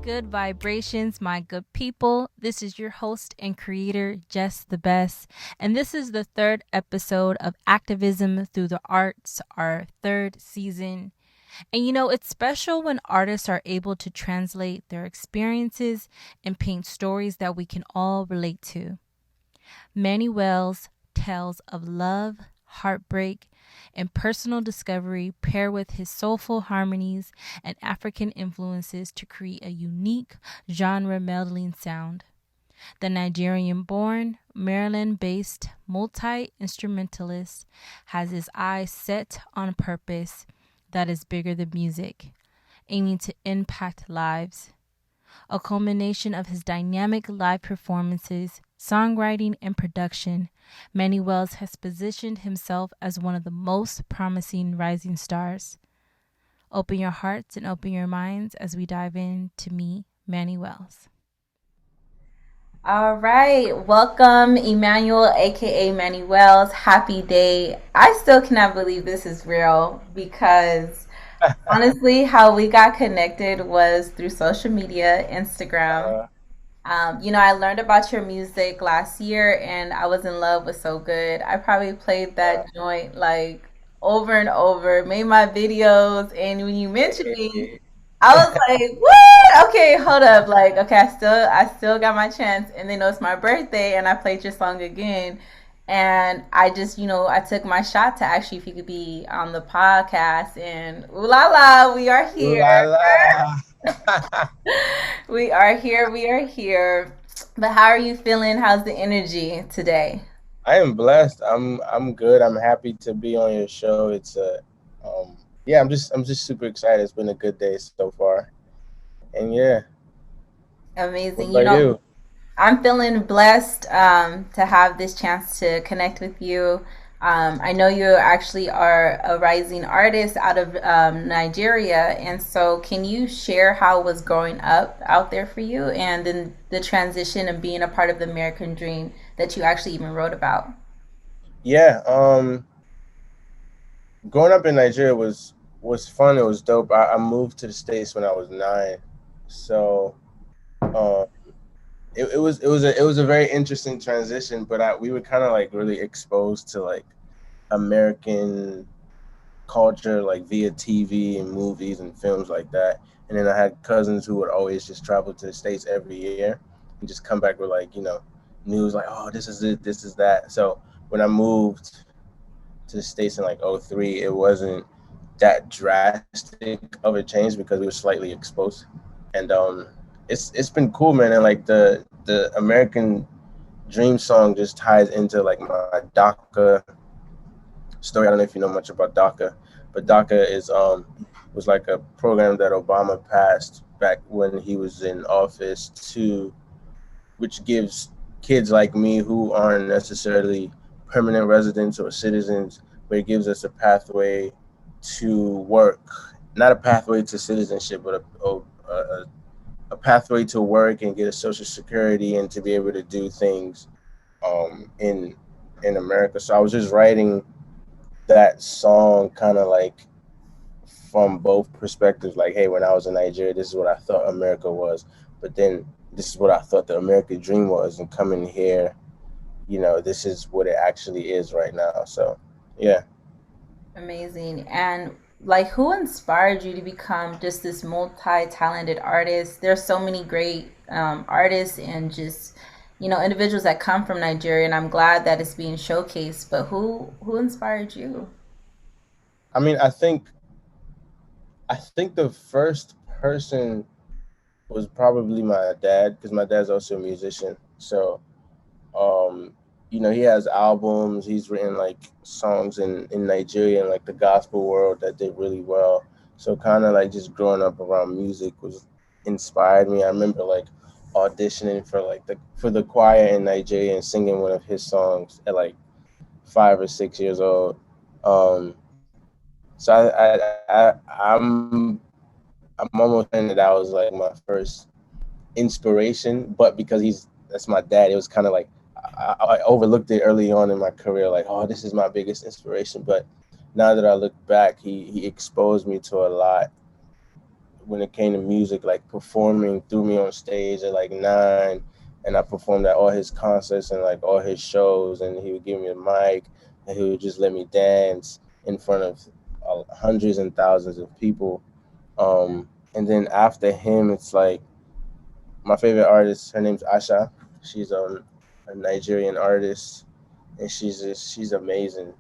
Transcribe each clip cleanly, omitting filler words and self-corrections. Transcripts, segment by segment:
Good vibrations, my good people. This is your host and creator, Jess the Best, and this is the third episode of Activism Through the Arts, our third season. And it's special when artists are able to translate their experiences and paint stories that we can all relate to. Mannywellz tells of love, heartbreak, and personal discovery pair with his soulful harmonies and African influences to create a unique genre melding sound. The Nigerian-born, Maryland-based multi-instrumentalist has his eyes set on purpose that is bigger than music, aiming to impact lives. A culmination of his dynamic live performances, songwriting, and production, Mannywellz has positioned himself as one of the most promising rising stars. Open your hearts and open your minds as we dive into me, Mannywellz. All right, welcome Emmanuel, aka Mannywellz. Happy day. I still cannot believe this is real because honestly, how we got connected was through social media, Instagram. I learned about your music last year and I was in love with So Good. I probably played that joint like over and over, made my videos, and when you mentioned me, I was like, "What? Okay, hold up. Like, okay, I still got my chance." And then it was my birthday and I played your song again. And I just, I took my shot to actually if you could be on the podcast and ooh la la, we are Ooh la here. la. We are here. But how are you feeling? How's the energy today? I am blessed. I'm good. I'm happy to be on your show. It's yeah, I'm just super excited. It's been a good day so far. And yeah, what Amazing. about you? I'm feeling blessed to have this chance to connect with you. I know you actually are a rising artist out of Nigeria. And so, can you share how it was growing up out there for you and then the transition of being a part of the American dream that you actually even wrote about? Yeah, growing up in Nigeria was fun. It was dope. I moved to the States when I was 9. So, um it was a very interesting transition, but we were kind of like really exposed to like American culture like via TV and movies and films like that. And then I had cousins who would always just travel to the States every year and just come back with like, news like, oh, this is it, this is that. So when I moved to the States in like '03, it wasn't that drastic of a change because we were slightly exposed. And it's been cool, man. And like the American Dream song just ties into like my DACA story. I don't know if you know much about DACA, but DACA is was like a program that Obama passed back when he was in office to which gives kids like me who aren't necessarily permanent residents or citizens, but it gives us a pathway to work, not a pathway to citizenship, but a pathway to work and get a social security and to be able to do things in America. So I was just writing that song kind of like from both perspectives. Like, hey, when I was in Nigeria, this is what I thought America was, but then this is what I thought the American dream was, and coming here, this is what it actually is right now. So, yeah. Amazing. And like, who inspired you to become just this multi-talented artist? There's so many great artists and just, individuals that come from Nigeria, and I'm glad that it's being showcased. But who inspired you? I mean, I think the first person was probably my dad because my dad's also a musician. So, um, he has albums. He's written like songs in Nigeria and like the gospel world that did really well. So kind of like just growing up around music was inspired me. I remember like auditioning for like the choir in Nigeria and singing one of his songs at like 5 or 6 years old. Um, so I'm almost saying that was like my first inspiration, but because that's my dad, it was kind of like I overlooked it early on in my career, like, oh, this is my biggest inspiration. But now that I look back, he exposed me to a lot when it came to music, like performing, threw me on stage at like 9, and I performed at all his concerts and like all his shows, and he would give me a mic, and he would just let me dance in front of hundreds and thousands of people. And then after him, it's like my favorite artist. Her name's Asha. She's a Nigerian artist, and she's amazing.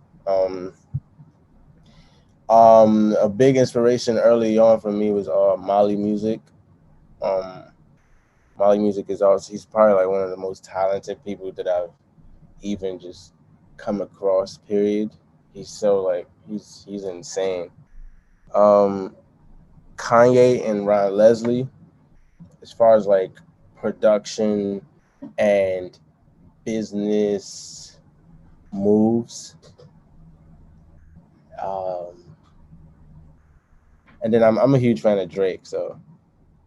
Um, a big inspiration early on for me was Mali Music. Um, Mali Music is also he's probably like one of the most talented people that I've even just come across. Period. He's so like he's insane. Um, Kanye and Ron Leslie, as far as like production and business moves. Um, and then I'm a huge fan of Drake, so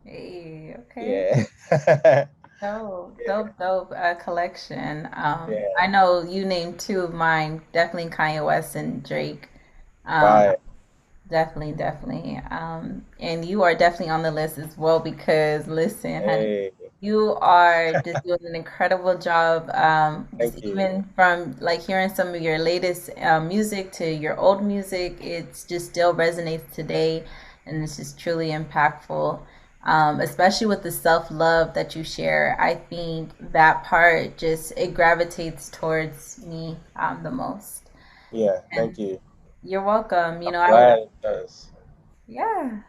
Hey, okay. yeah, Dope, yeah, dope, dope collection. yeah, I know you named two of mine, definitely Kanye West and Drake. Um, fire. Definitely, definitely. And you are definitely on the list as well because listen, honey, Hey, you are just doing an incredible job. Just thank you. even from like hearing some of your latest music to your old music, it's just still resonates today, and it's just truly impactful. Especially with the self-love that you share, I think that part just it gravitates towards me the most. Yeah, And thank you. you're welcome. I'm glad it does. Yeah.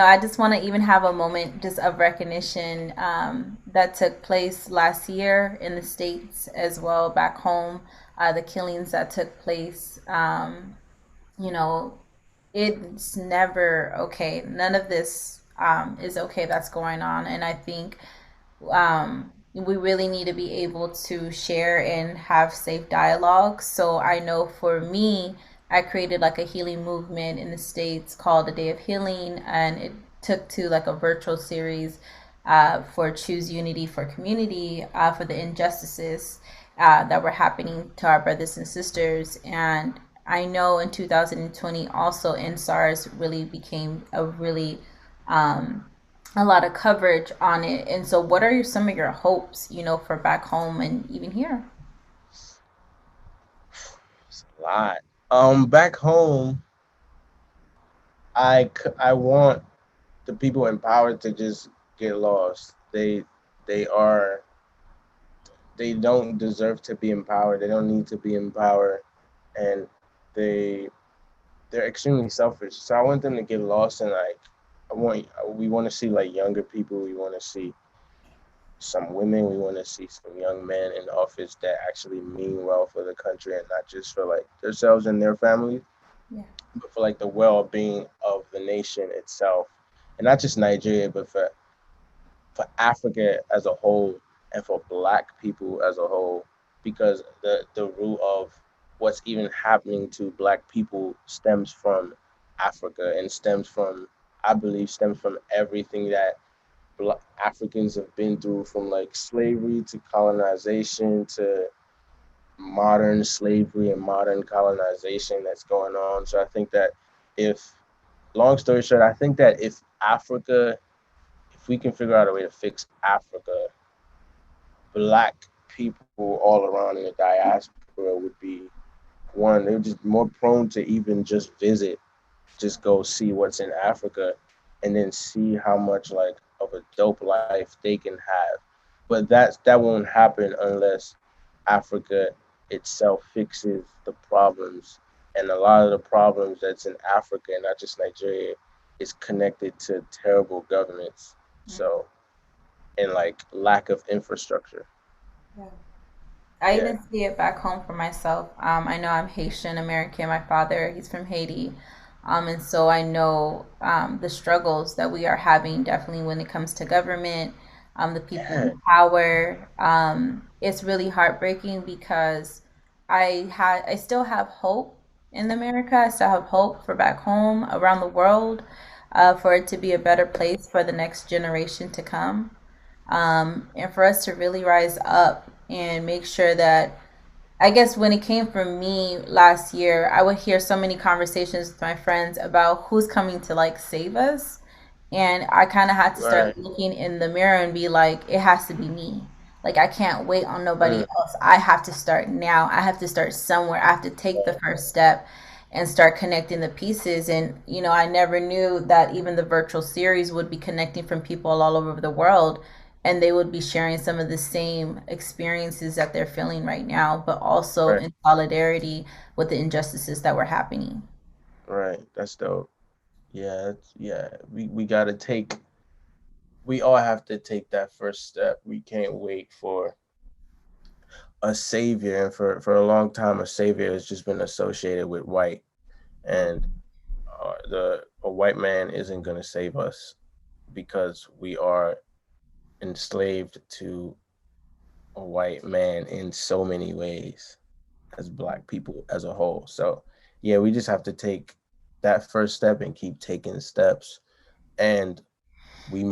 I just want to even have a moment just of recognition that took place last year in the States as well, back home, the killings that took place. You know, it's never okay. None of this is okay that's going on. And I think we really need to be able to share and have safe dialogue. So I know for me, I created like a healing movement in the States called the Day of Healing, and it took to like a virtual series for Choose Unity for Community for the injustices that were happening to our brothers and sisters. And I know in 2020 also NSARS really became um, a lot of coverage on it. And so, what are some of your hopes, for back home and even here? It's a lot. Back home, I want the people empowered to just get lost. They are they don't deserve to be empowered. They don't need to be empowered, and they they're extremely selfish. So I want them to get lost and like I want we want to see like younger people. We want to see some women. We want to see some young men in office that actually mean well for the country and not just for like themselves and their families, Yeah. but for like the well-being of the nation itself, and not just Nigeria, but for Africa as a whole and for Black people as a whole, because the root of what's even happening to Black people stems from Africa and stems from I believe stems from everything that Africans have been through, from like slavery to colonization to modern slavery and modern colonization that's going on. So I think that if, long story short, I think that if we can figure out a way to fix Africa, Black people all around in the diaspora would be one, they're just more prone to even just visit, just go see what's in Africa, and then see how much like of a dope life they can have. But that won't happen unless Africa itself fixes the problems. And a lot of the problems that's in Africa, and not just Nigeria, is connected to terrible governments. So and like lack of infrastructure. Yeah. I Yeah. even see it back home for myself. I know I'm Haitian American. My father, he's from Haiti. And so I know the struggles that we are having definitely when it comes to government, the people in Yeah, power. It's really heartbreaking because I still have hope in America. I still have hope for back home, around the world, for it to be a better place for the next generation to come, and for us to really rise up and make sure that I guess when it came from me last year, I would hear so many conversations with my friends about who's coming to like save us. And I kind of had to start right. looking in the mirror and be like, it has to be me. Like, I can't wait on nobody Mm, else. I have to start now. I have to start somewhere. I have to take the first step and start connecting the pieces. And, I never knew that even the virtual series would be connecting from people all over the world, and they would be sharing some of the same experiences that they're feeling right now, but also right, in solidarity with the injustices that were happening. right. That's dope. Yeah, we gotta we all have to take that first step. We can't wait for a savior, and for a long time, a savior has just been associated with white, and the a white man isn't gonna save us because we are enslaved to a white man in so many ways as black people as a whole. So yeah, we just have to take that first step and keep taking steps. And we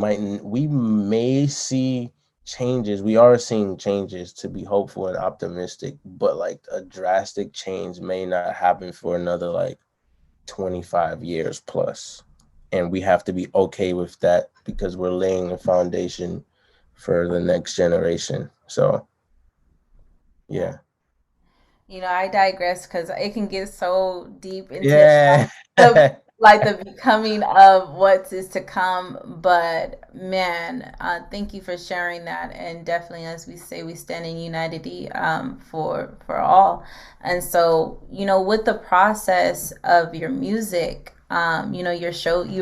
may see changes. We are seeing changes to be hopeful and optimistic, but like a drastic change may not happen for another like 25 years plus. And we have to be okay with that because we're laying the foundation for the next generation. So Yeah. yeah. I digress because it can get so deep into Yeah. the like the becoming of what is to come. But man, thank you for sharing that. And definitely, as we say, we stand in unity, for all. And so, with the process of your music, you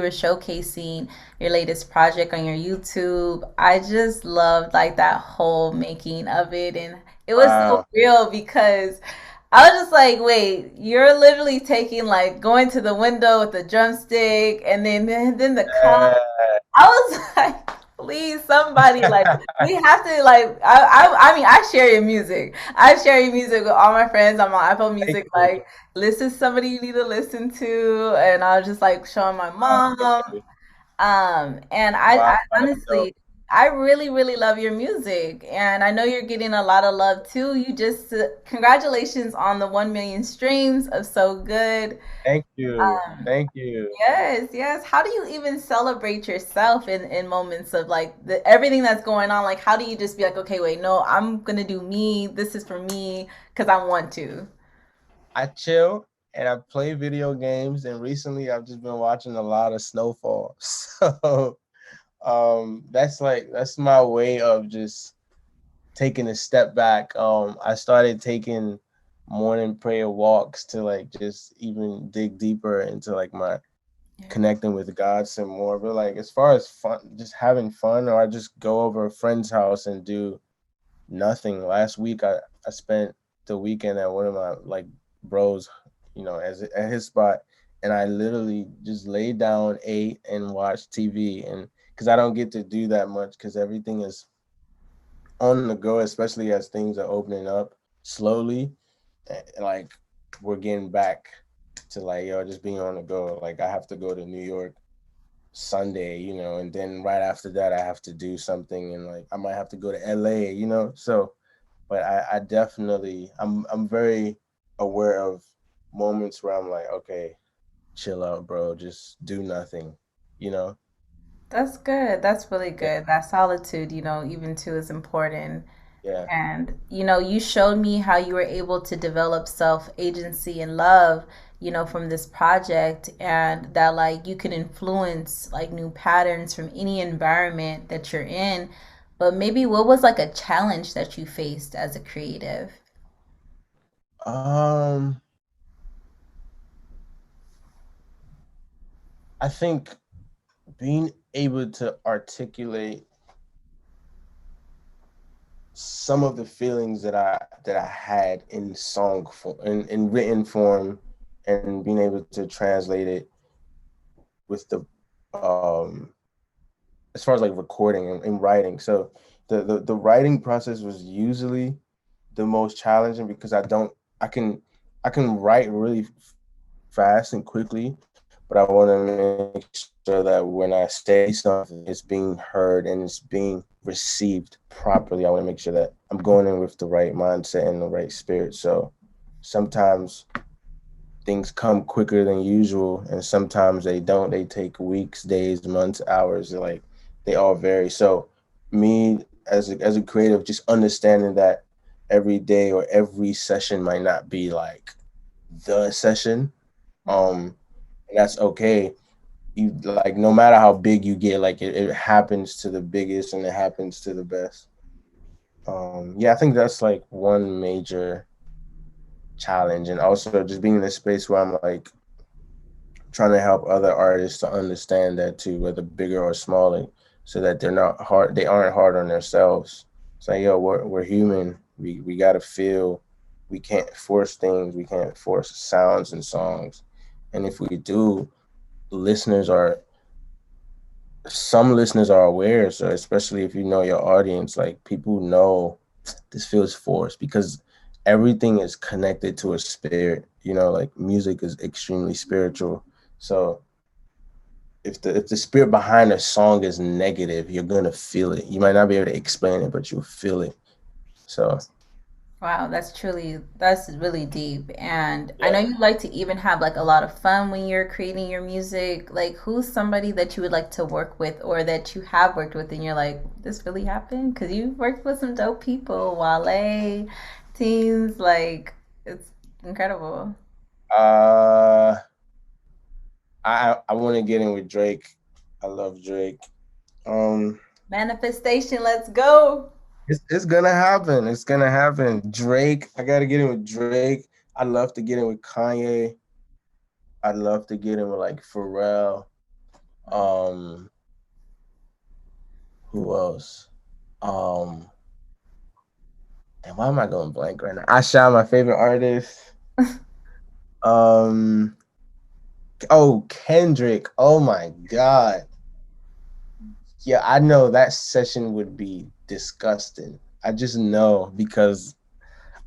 were showcasing your latest project on your YouTube. I just loved like that whole making of it, and it was so Wow. real because I was just like, wait, you're literally taking like going to the window with the drumstick and then the cop. I was like, please, somebody, like, we have to like. I mean, I share your music. I share your music with all my friends. I'm on Apple Thank Music. you. Like, listen, somebody you need to listen to, and I was just like showing my Oh, thank mom. you. And Wow, I that's dope. honestly, I really, really love your music, and I know you're getting a lot of love too. You just congratulations on the 1 million streams of So Good. Thank you. Um, Thank you. yes, yes. How do you even celebrate yourself in moments of like everything that's going on? Like, how do you just be like, okay, wait, no, I'm gonna do me. This is for me because I want to. I chill and I play video games, and recently I've just been watching a lot of Snowfall. So that's my way of just taking a step back. I started taking morning prayer walks to like just even dig deeper into like my Yeah. connecting with God some more. But like as far as fun, just having fun, or I just go over a friend's house and do nothing. Last week I spent the weekend at one of my like bros, as at his spot, and I literally just laid down, ate, and watched TV. And because I don't get to do that much, because everything is on the go, especially as things are opening up slowly. Like we're getting back to like just being on the go. Like I have to go to New York Sunday, and then right after that I have to do something, and like I might have to go to LA. So but I definitely I'm very aware of moments where I'm like, okay, chill out, bro, just do nothing, you know? That's good. That's really Yeah, good. That solitude, even too, is important. yeah. And, you showed me how you were able to develop self agency and love, from this project, and that, like, you can influence, like, new patterns from any environment that you're in. But maybe what was, like, a challenge that you faced as a creative? Um, I think being able to articulate some of the feelings that I had in song form, in written form, and being able to translate it. with the as far as like recording and writing. So the writing process was usually the most challenging because I can write really fast and quickly, but I want to make sure that when I say something, it's being heard and it's being received properly. I want to make sure that I'm going in with the right mindset and the right spirit. So sometimes things come quicker than usual, and sometimes they don't. They take weeks, days, months, hours. Like they all vary. So me as a creative, just understanding that every day or every session might not be like the session. And that's okay. You like no matter how big you get, like it happens to the biggest and it happens to the best. Yeah, I think that's like one major challenge, and also just being in a space where I'm like trying to help other artists to understand that too, whether bigger or smaller, so that they aren't hard on themselves. It's like, yo, we're human. We gotta feel. We can't force things. We can't force sounds and songs. And if we do, listeners are some listeners are aware. So especially if you know your audience, like people know this feels forced because everything is connected to a spirit. You know, like music is extremely spiritual. So if the spirit behind a song is negative, you're gonna feel it. You might not be able to explain it, but you'll feel it. So Wow, that's really deep. And I know yeah. you like to even have like a lot of fun when you're creating your music. Like, who's somebody that you would like to work with or that you have worked with and you're like, this really happened? Because you've worked with some dope people, Wale, teens, like, it's incredible. Uh I want to get in with Drake. I love Drake. Um Manifestation, let's go. it's gonna happen. It's gonna happen. Drake, I gotta get in with Drake. I'd love to get in with Kanye. I'd love to get in with like Pharrell. Um, who else? Um, and why am I going blank right now? Asha, my favorite artist. Um, oh, Kendrick. Oh my God. Yeah, I know that session would be disgusting. I just know because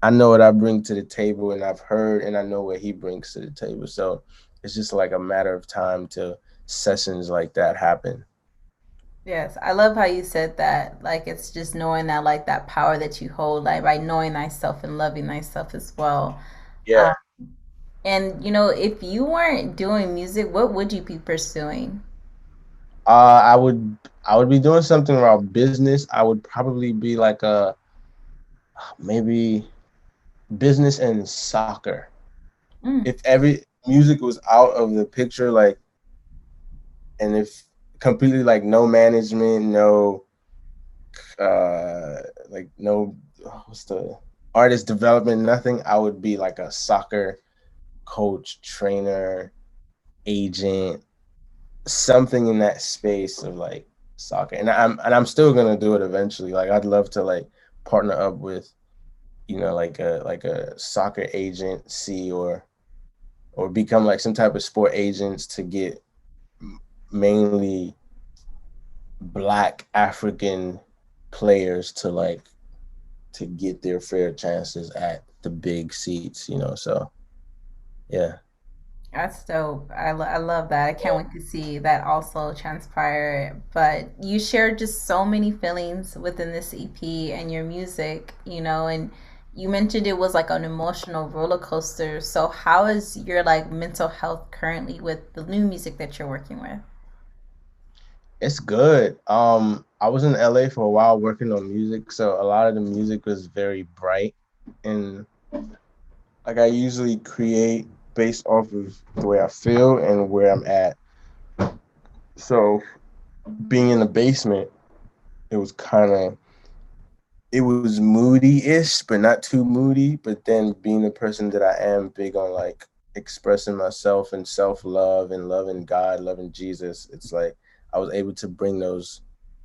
I know what I bring to the table and I've heard and I know what he brings to the table. So it's just like a matter of time till sessions like that happen. Yes, I love how you said that. Like, it's just knowing that, like, that power that you hold, like, by knowing thyself and loving thyself as well. Yeah. And if you weren't doing music, what would you be pursuing? I would be doing something around business. I would probably be like a maybe business and soccer. Mm. If every music was out of the picture, like, and if completely like no management, no like no what's the artist development, nothing, I would be like a soccer coach, trainer, agent, something in that space of like soccer. And I'm still gonna do it eventually. Like I'd love to like partner up with, like a soccer agency or become like some type of sport agents to get mainly black African players to like to get their fair chances at the big seats. So yeah. That's dope. I love that. I can't wait to see that also transpire. But you shared just so many feelings within this EP and your music, and you mentioned it was like an emotional roller coaster. So how is your like mental health currently with the new music that you're working with? It's good. I was in LA for a while working on music, so a lot of the music was very bright, and like I usually create based off of the way I feel and where I'm at. So being in the basement, it was kind of it was moody-ish, but not too moody. But then being the person that I am, big on like expressing myself and self-love and loving God, loving Jesus, it's like I was able to bring those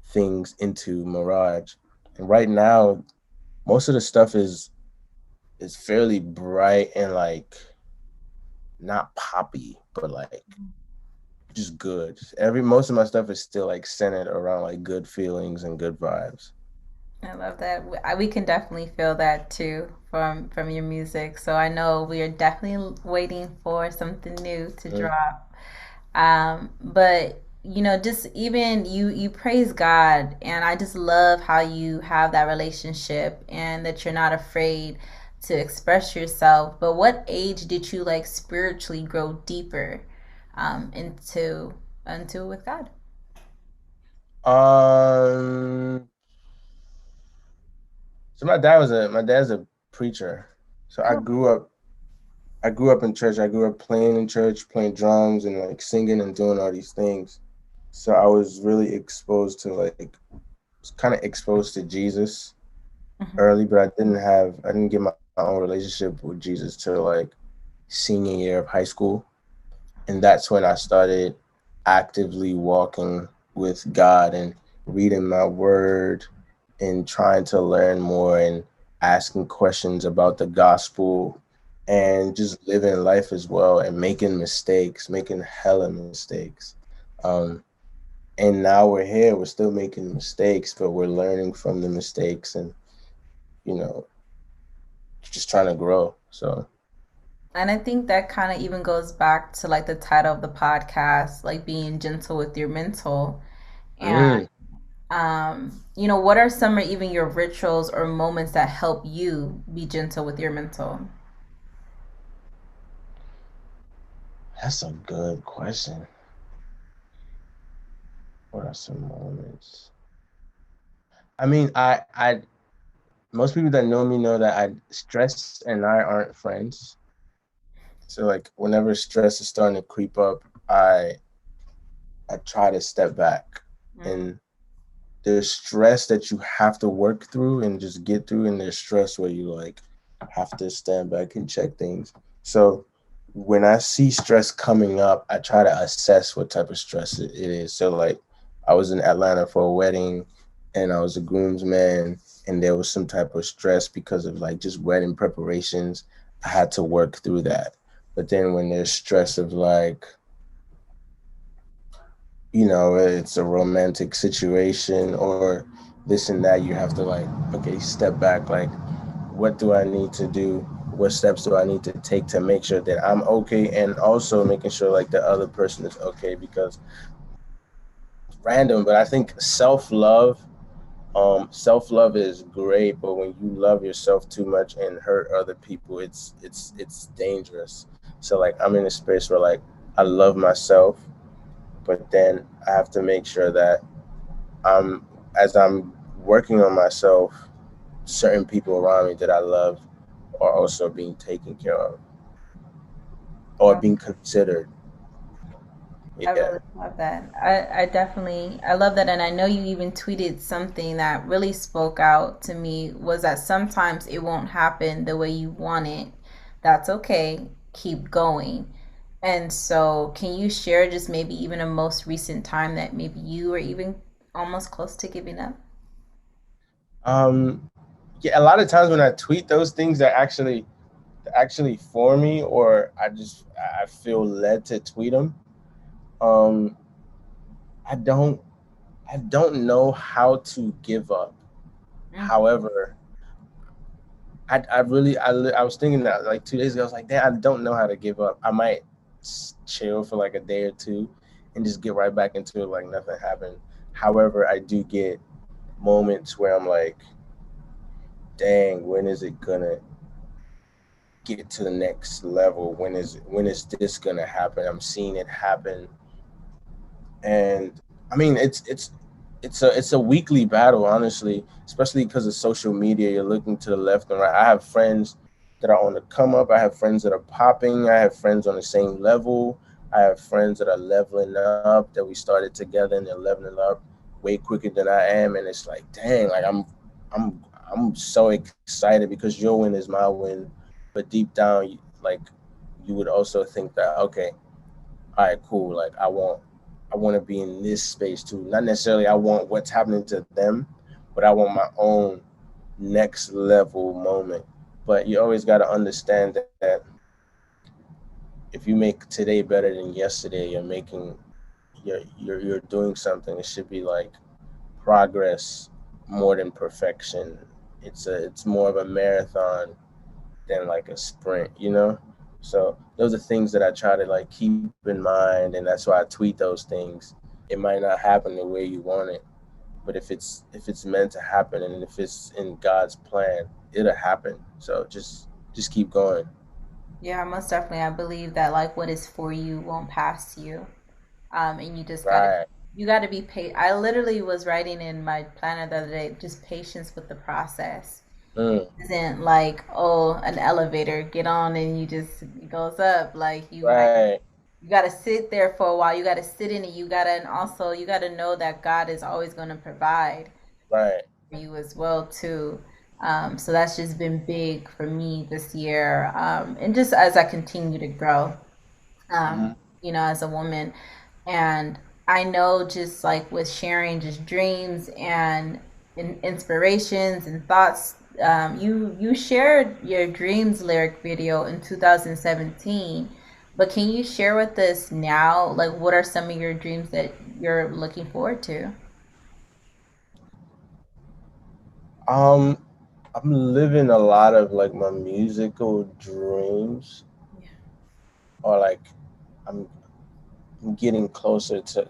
things into Mirage. And right now, most of the stuff is fairly bright and like not poppy, but like just good. Most of my stuff is still like centered around like good feelings and good vibes. I love that. We can definitely feel that too from your music. So I know we are definitely waiting for something new to Mm. drop. But you know, just even you praise God, and I just love how you have that relationship and that you're not afraid to express yourself. But what age did you like spiritually grow deeper into with God? Um, so my dad's a preacher. So Oh, I grew up in church. I grew up playing in church, playing drums and like singing and doing all these things. So I was really exposed to like was kind of exposed to Jesus mhm. early, but I didn't get my own relationship with Jesus till like senior year of high school. And that's when I started actively walking with God and reading my word and trying to learn more and asking questions about the gospel and just living life as well and making mistakes, making hella mistakes. Um, and now we're here, we're still making mistakes, but we're learning from the mistakes and, you know, just trying to grow. So, And I think that kind of even goes back to like the title of the podcast, like being gentle with your mental. And mm, you know, what are some or even your rituals or moments that help you be gentle with your mental? that's a good question. What are some moments? I mean, most people that know me know that I stress and I aren't friends. So like whenever stress is starting to creep up, I try to step back. Mm, And there's stress that you have to work through and just get through, and there's stress where you like have to stand back and check things. So when I see stress coming up, I try to assess what type of stress it is. So like I was in Atlanta for a wedding and I was a groomsman and there was some type of stress because of like just wedding preparations. I had to work through that. But then when there's stress of like, it's a romantic situation or this and that, you have to like, okay, step back. Like, what do I need to do? What steps do I need to take to make sure that I'm okay? And also making sure like the other person is okay because random, but I think self love is great, but when you love yourself too much and hurt other people, it's dangerous. So like I'm in a space where like I love myself, but then I have to make sure that I'm as I'm working on myself, certain people around me that I love are also being taken care of or I, being considered. I Yeah. really love that. I definitely I love that, and I know you even tweeted something that really spoke out to me was that sometimes it won't happen the way you want it. That's okay. Keep going. And so, can you share just maybe even a most recent time that maybe you were even almost close to giving up? Um, yeah, a lot of times when I tweet those things that actually for me or I feel led to tweet them. Um, I don't I don't know how to give up. Mm, However, I was thinking that like 2 days ago. I was like, damn, I don't know how to give up. I might chill for like a day or two and just get right back into it like nothing happened. However, I do get moments where I'm like, dang, when is it gonna get to the next level? When is this gonna happen? I'm seeing it happen, and I mean it's a weekly battle, honestly, especially because of social media. You're looking to the left and right. I have friends that are on the come up. I have friends that are popping. I have friends on the same level. I have friends that are leveling up that we started together and they're leveling up way quicker than I am. And it's like, dang, like I'm I'm so excited because your win is my win. But deep down, like you would also think that, okay, all right, cool. Like I want to be in this space too. Not necessarily I want what's happening to them, but I want my own next level moment. But you always got to understand that if you make today better than yesterday, you're making you're doing something, it should be like progress more than perfection. It's more of a marathon than like a sprint, you know? So those are things that I try to like keep in mind, and that's why I tweet those things. It might not happen the way you want it, but if it's meant to happen and if it's in God's plan, it'll happen. So just keep going. Yeah, most definitely. I believe that like what is for you won't pass you. And Right. you gotta be patient. I literally was writing in my planner the other day, just patience with the process. Mm, Isn't like, oh, an elevator, get on and you just it goes up. Like right. you gotta sit there for a while. You gotta sit in it. You gotta, and also you gotta know that God is always gonna provide Right. for you as well too. So that's just been big for me this year, and just as I continue to grow, um, Hmm. as a woman. And I know just like with sharing just dreams and inspirations and thoughts, you shared your dreams lyric video in 2017. But can you share with us now, like what are some of your dreams that you're looking forward to? Um, I'm living a lot of like my musical dreams, or like I'm, I'm getting closer to,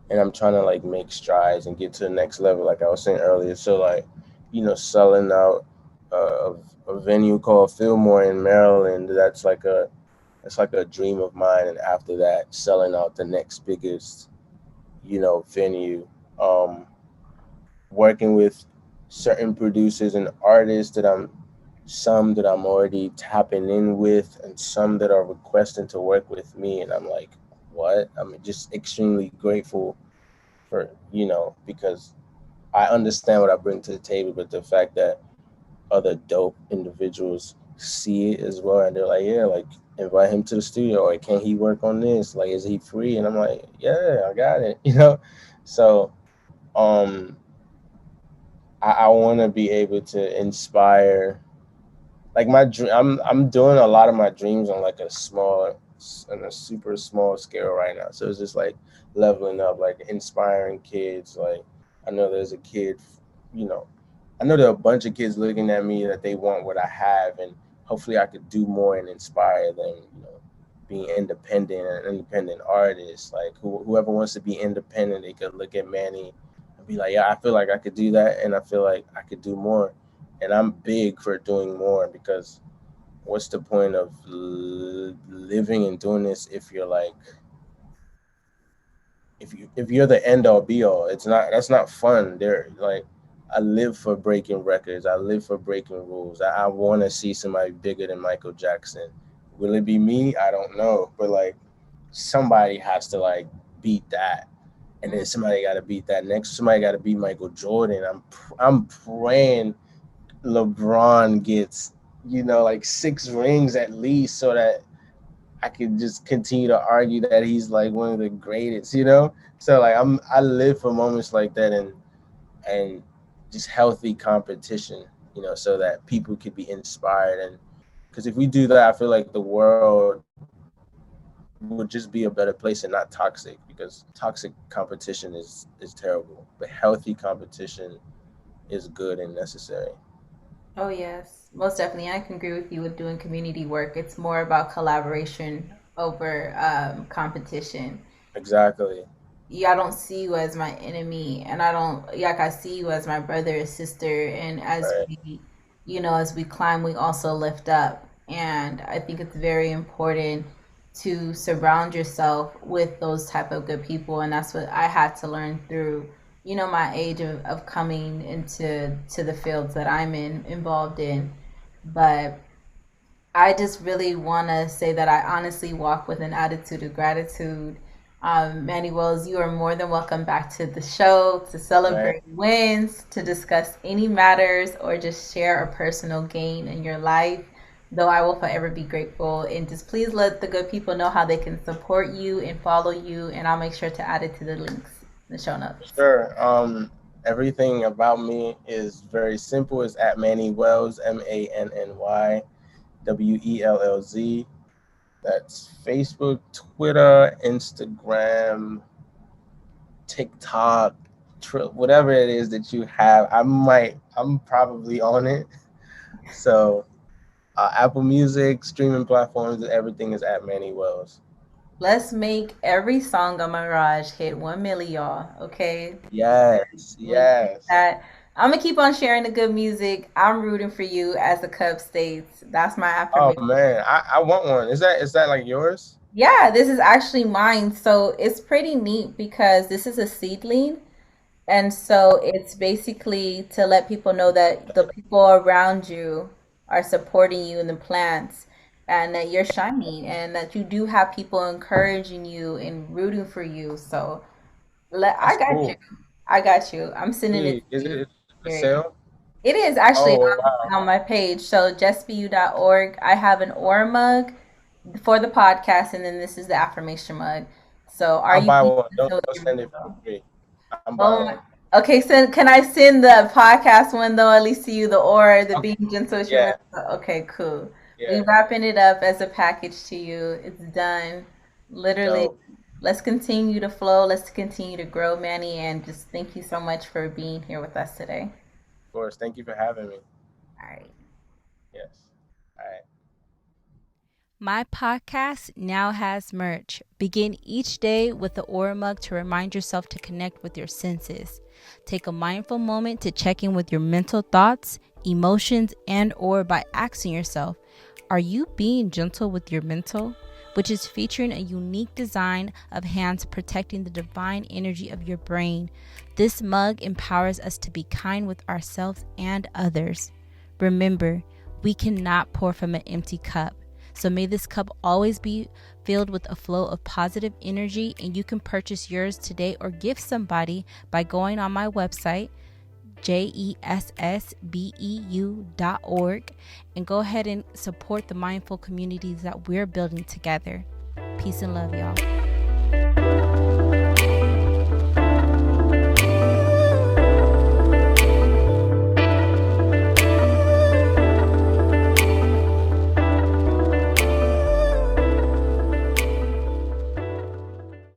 and I'm trying to like make strides and get to the next level, like I was saying earlier. So like, selling out a venue called Fillmore in Maryland. That's like a dream of mine. And after that, selling out the next biggest, venue. Um, Working with certain producers and artists some that I'm already tapping in with, and some that are requesting to work with me. And I'm like, what? I'm just extremely grateful for, because I understand what I bring to the table, but the fact that other dope individuals see it as well, and they're like, yeah, like invite him to the studio, or can he work on this? Like, is he free? And I'm like, yeah, I got it, So, um, I want to be able to inspire, like my dream. I'm doing a lot of my dreams on like on a super small scale right now. So it's just like leveling up, like inspiring kids. Like I know there's a kid, you know, I know there are a bunch of kids looking at me that they want what I have, and hopefully I could do more and inspire them. Being independent and independent artists. Like whoever wants to be independent, they could look at Manny and be like, yeah, I feel like I could do that, and I feel like I could do more. And I'm big for doing more, because what's the point of living and doing this if you're like, if you're the end all be all? That's not fun. They're like, I live for breaking records. I live for breaking rules. I want to see somebody bigger than Michael Jackson. Will it be me? I don't know, but like somebody has to like beat that, and then somebody got to beat that next. Somebody got to beat Michael Jordan. I'm praying LeBron gets like 6 rings at least, so that I could just continue to argue that he's like one of the greatest. So like I live for moments like that, and just healthy competition, so that people could be inspired. And because if we do that, I feel like the world would just be a better place and not toxic, because toxic competition is terrible, but healthy competition is good and necessary. Oh, yes, most definitely. I can agree with you with doing community work. It's more about collaboration over competition. Exactly. Yeah, I don't see you as my enemy, and I don't like I see you as my brother or sister. And as Right. as we climb, we also lift up. And I think it's very important to surround yourself with those type of good people, and that's what I had to learn through my age of coming into the fields that I'm involved in. But I just really want to say that I honestly walk with an attitude of gratitude. Mannywellz, you are more than welcome back to the show to Right. celebrate wins, to discuss any matters, or just share a personal gain in your life. Though I will forever be grateful. And just please let the good people know how they can support you and follow you. And I'll make sure to add it to the links in the show notes. Sure. Everything about me is very simple. It's at Mannywellz, MANNYWELLZ. That's Facebook, Twitter, Instagram. TikTok, whatever it is that you have, I'm probably on it. So Apple Music, streaming platforms, everything is at Mannywellz. Let's make every song on my Mirage hit 1 million, y'all. Okay. Yes, Let's do yes. that. I'm gonna keep on sharing the good music. I'm rooting for you, as the Cub states. That's my Oh affirmation. man, I want one. Is that like yours? Yeah, this is actually mine. So it's pretty neat because this is a seedling. And so it's basically to let people know that the people around you are supporting you in the plants and that you're shining and that you do have people encouraging you and rooting for you. So I That's got you. cool. I got you. I'm sending it Sweet. to Is you. it for Period. sale? It is actually Oh wow. on my page. So justbeyou.org. I have an aura mug for the podcast, and then this is the affirmation mug. So are I'll you buy being one. Don't gentle with don't your send it for mental? free. I'm Oh buying my. one. Okay, so can I send the podcast one though, at least to you, the or the Okay. being gentle with your Yeah, mental? Okay, cool. We yeah. wrapping it up as a package to you. It's done. Literally, Dope. let's continue to flow. Let's continue to grow, Manny, and just thank you so much for being here with us today. Of course. Thank you for having me. All right. Yes. All right. My podcast now has merch. Begin each day with the Aura Mug to remind yourself to connect with your senses. Take a mindful moment to check in with your mental thoughts, emotions, and or by asking yourself, are you being gentle with your mental? Which is featuring a unique design of hands protecting the divine energy of your brain. This mug empowers us to be kind with ourselves and others. Remember, we cannot pour from an empty cup. So may this cup always be filled with a flow of positive energy, and you can purchase yours today or gift somebody by going on my website, jessbeu.org, and go ahead and support the mindful communities that we're building together. Peace and love, y'all.